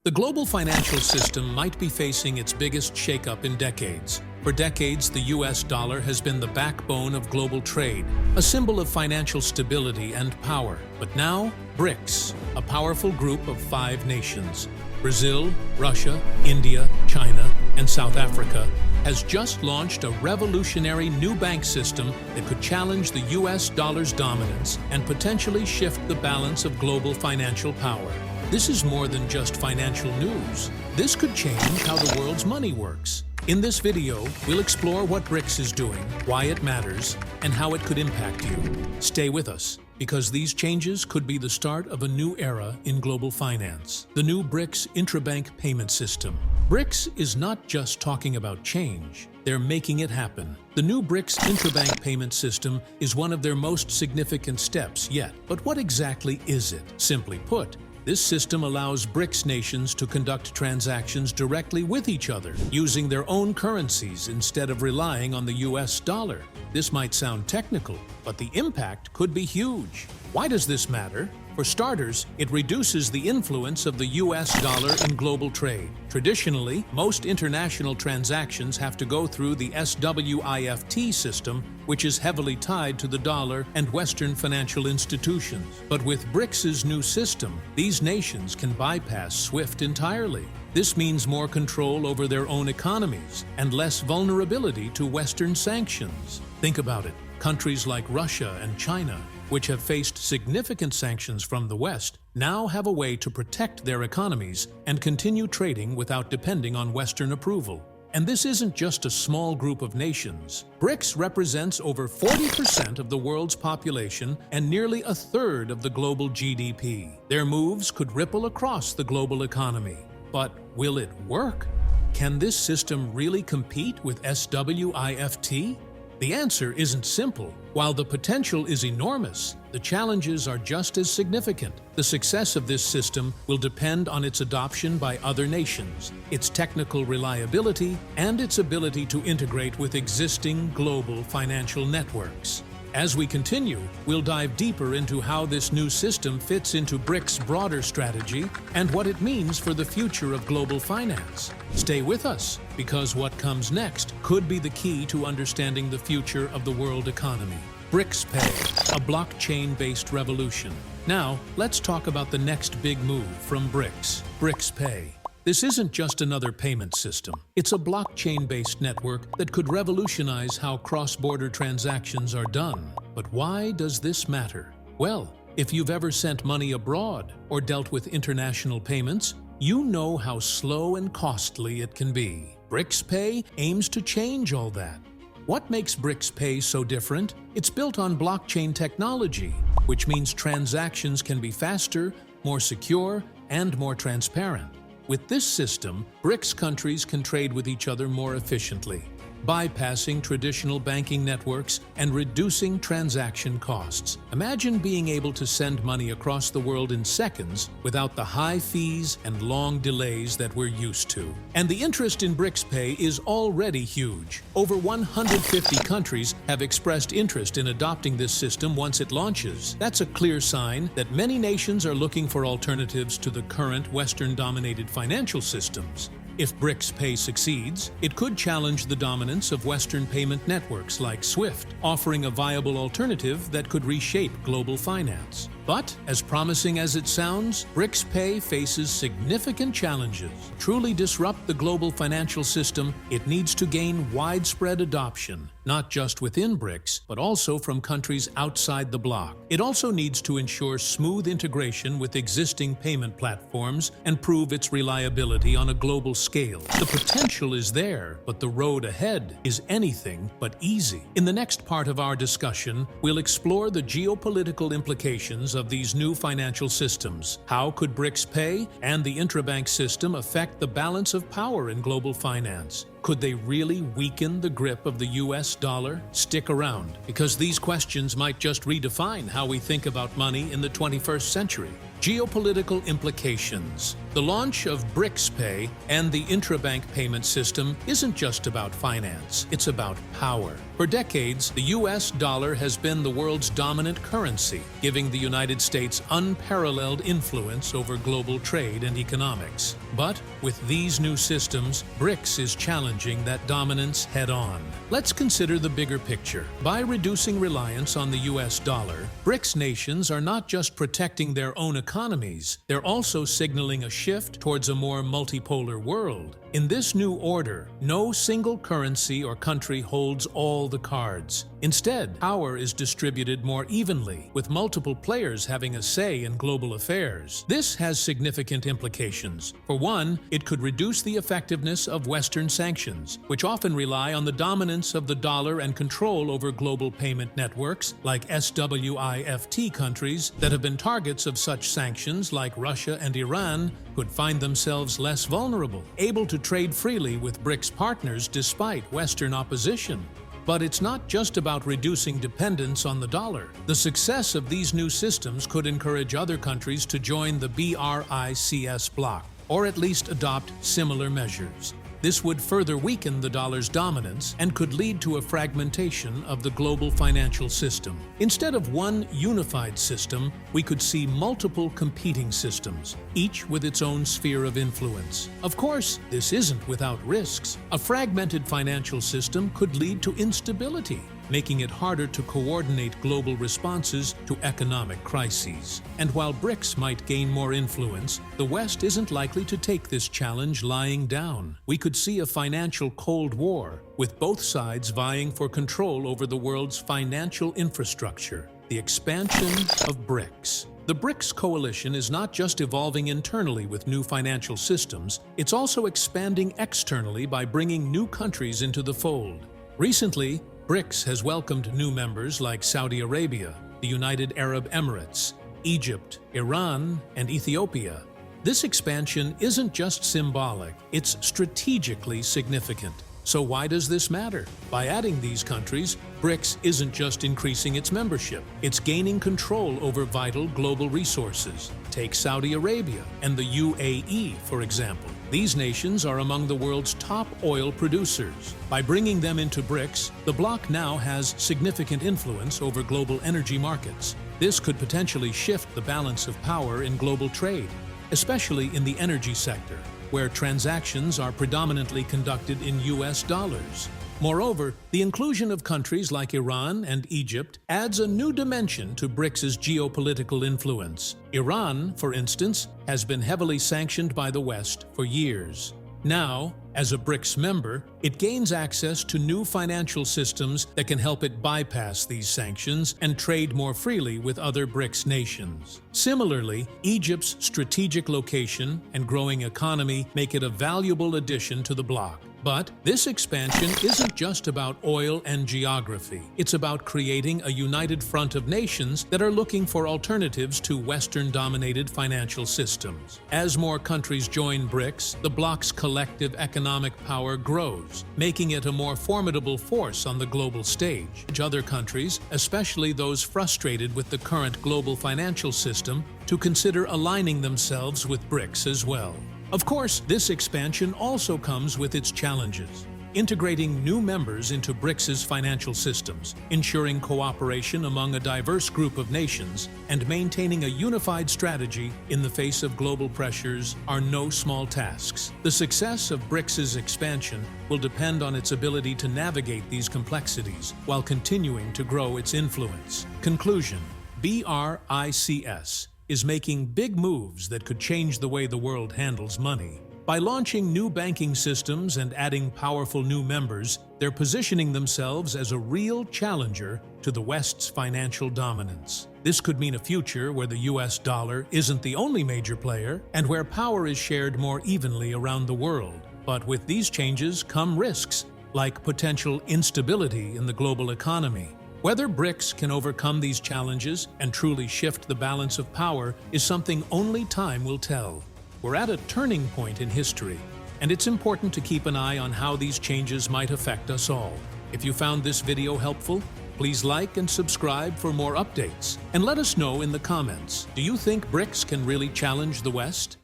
The global financial system might be facing its biggest shakeup in decades. For decades, the US dollar has been the backbone of global trade, a symbol of financial stability and power. But now, BRICS, a powerful group of 5 nations, Brazil, Russia, India, China, and South Africa, has just launched a revolutionary new bank system that could challenge the US dollar's dominance and potentially shift the balance of global financial power. This is more than just financial news. This could change how the world's money works. In this video, we'll explore what BRICS is doing, why it matters, and how it could impact you. Stay with us, because these changes could be the start of a new era in global finance. The new BRICS Intra-Bank Payment System. BRICS is not just talking about change, they're making it happen. The new BRICS Intra-Bank Payment System is one of their most significant steps yet. But what exactly is it? Simply put, this system allows BRICS nations to conduct transactions directly with each other, using their own currencies instead of relying on the US dollar. This might sound technical, but the impact could be huge. Why does this matter? For starters, it reduces the influence of the US dollar in global trade. Traditionally, most international transactions have to go through the SWIFT system, which is heavily tied to the dollar and Western financial institutions. But with BRICS's new system, these nations can bypass SWIFT entirely. This means more control over their own economies and less vulnerability to Western sanctions. Think about it. Countries like Russia and China, which have faced significant sanctions from the West, now have a way to protect their economies and continue trading without depending on Western approval. And this isn't just a small group of nations. BRICS represents over 40% of the world's population and nearly a third of the global GDP. Their moves could ripple across the global economy. But will it work? Can this system really compete with SWIFT? The answer isn't simple. While the potential is enormous, the challenges are just as significant. The success of this system will depend on its adoption by other nations, its technical reliability, and its ability to integrate with existing global financial networks. As we continue, we'll dive deeper into how this new system fits into BRICS' broader strategy and what it means for the future of global finance. Stay with us, because what comes next could be the key to understanding the future of the world economy. BRICS Pay, a blockchain-based revolution. Now, let's talk about the next big move from BRICS, BRICS Pay. This isn't just another payment system. It's a blockchain-based network that could revolutionize how cross-border transactions are done. But why does this matter? Well, if you've ever sent money abroad or dealt with international payments, you know how slow and costly it can be. BRICS Pay aims to change all that. What makes BRICS Pay so different? It's built on blockchain technology, which means transactions can be faster, more secure, and more transparent. With this system, BRICS countries can trade with each other more efficiently, bypassing traditional banking networks and reducing transaction costs. Imagine being able to send money across the world in seconds without the high fees and long delays that we're used to. And the interest in BRICS Pay is already huge. Over 150 countries have expressed interest in adopting this system once it launches. That's a clear sign that many nations are looking for alternatives to the current Western-dominated financial systems. If BRICS Pay succeeds, it could challenge the dominance of Western payment networks like SWIFT, offering a viable alternative that could reshape global finance. But, as promising as it sounds, BRICS Pay faces significant challenges. To truly disrupt the global financial system, it needs to gain widespread adoption, not just within BRICS, but also from countries outside the bloc. It also needs to ensure smooth integration with existing payment platforms and prove its reliability on a global scale. The potential is there, but the road ahead is anything but easy. In the next part of our discussion, we'll explore the geopolitical implications of these new financial systems. How could BRICS Pay and the intrabank system affect the balance of power in global finance? Could they really weaken the grip of the US dollar? Stick around, because these questions might just redefine how we think about money in the 21st century. Geopolitical implications. The launch of BRICS Pay and the intrabank payment system isn't just about finance, it's about power. For decades, the US dollar has been the world's dominant currency, giving the United States unparalleled influence over global trade and economics. But with these new systems, BRICS is challenging that dominance head-on. Let's consider the bigger picture. By reducing reliance on the US dollar, BRICS nations are not just protecting their own economies, they're also signaling a shift towards a more multipolar world. In this new order, no single currency or country holds all the cards. Instead, power is distributed more evenly, with multiple players having a say in global affairs. This has significant implications. For one, it could reduce the effectiveness of Western sanctions, which often rely on the dominance of the dollar and control over global payment networks like SWIFT countries that have been targets of such sanctions like Russia and Iran could find themselves less vulnerable, able to trade freely with BRICS partners despite Western opposition. But it's not just about reducing dependence on the dollar. The success of these new systems could encourage other countries to join the BRICS bloc, or at least adopt similar measures. This would further weaken the dollar's dominance and could lead to a fragmentation of the global financial system. Instead of one unified system, we could see multiple competing systems, each with its own sphere of influence. Of course, this isn't without risks. A fragmented financial system could lead to instability, making it harder to coordinate global responses to economic crises. And while BRICS might gain more influence, the West isn't likely to take this challenge lying down. We could see a financial Cold War, with both sides vying for control over the world's financial infrastructure. The expansion of BRICS. The BRICS coalition is not just evolving internally with new financial systems, it's also expanding externally by bringing new countries into the fold. Recently, BRICS has welcomed new members like Saudi Arabia, the United Arab Emirates, Egypt, Iran, and Ethiopia. This expansion isn't just symbolic, it's strategically significant. So why does this matter? By adding these countries, BRICS isn't just increasing its membership, it's gaining control over vital global resources. Take Saudi Arabia and the UAE, for example. These nations are among the world's top oil producers. By bringing them into BRICS, the bloc now has significant influence over global energy markets. This could potentially shift the balance of power in global trade, especially in the energy sector, where transactions are predominantly conducted in US dollars. Moreover, the inclusion of countries like Iran and Egypt adds a new dimension to BRICS's geopolitical influence. Iran, for instance, has been heavily sanctioned by the West for years. Now, as a BRICS member, it gains access to new financial systems that can help it bypass these sanctions and trade more freely with other BRICS nations. Similarly, Egypt's strategic location and growing economy make it a valuable addition to the bloc. But this expansion isn't just about oil and geography. It's about creating a united front of nations that are looking for alternatives to Western-dominated financial systems. As more countries join BRICS, the bloc's collective economic power grows, making it a more formidable force on the global stage. Other countries, especially those frustrated with the current global financial system, to consider aligning themselves with BRICS as well. Of course, this expansion also comes with its challenges. Integrating new members into BRICS's financial systems, ensuring cooperation among a diverse group of nations, and maintaining a unified strategy in the face of global pressures are no small tasks. The success of BRICS's expansion will depend on its ability to navigate these complexities while continuing to grow its influence. Conclusion: BRICS is making big moves that could change the way the world handles money. By launching new banking systems and adding powerful new members, they're positioning themselves as a real challenger to the West's financial dominance. This could mean a future where the US dollar isn't the only major player and where power is shared more evenly around the world. But with these changes come risks, like potential instability in the global economy. Whether BRICS can overcome these challenges and truly shift the balance of power is something only time will tell. We're at a turning point in history, and it's important to keep an eye on how these changes might affect us all. If you found this video helpful, please like and subscribe for more updates. And let us know in the comments, do you think BRICS can really challenge the West?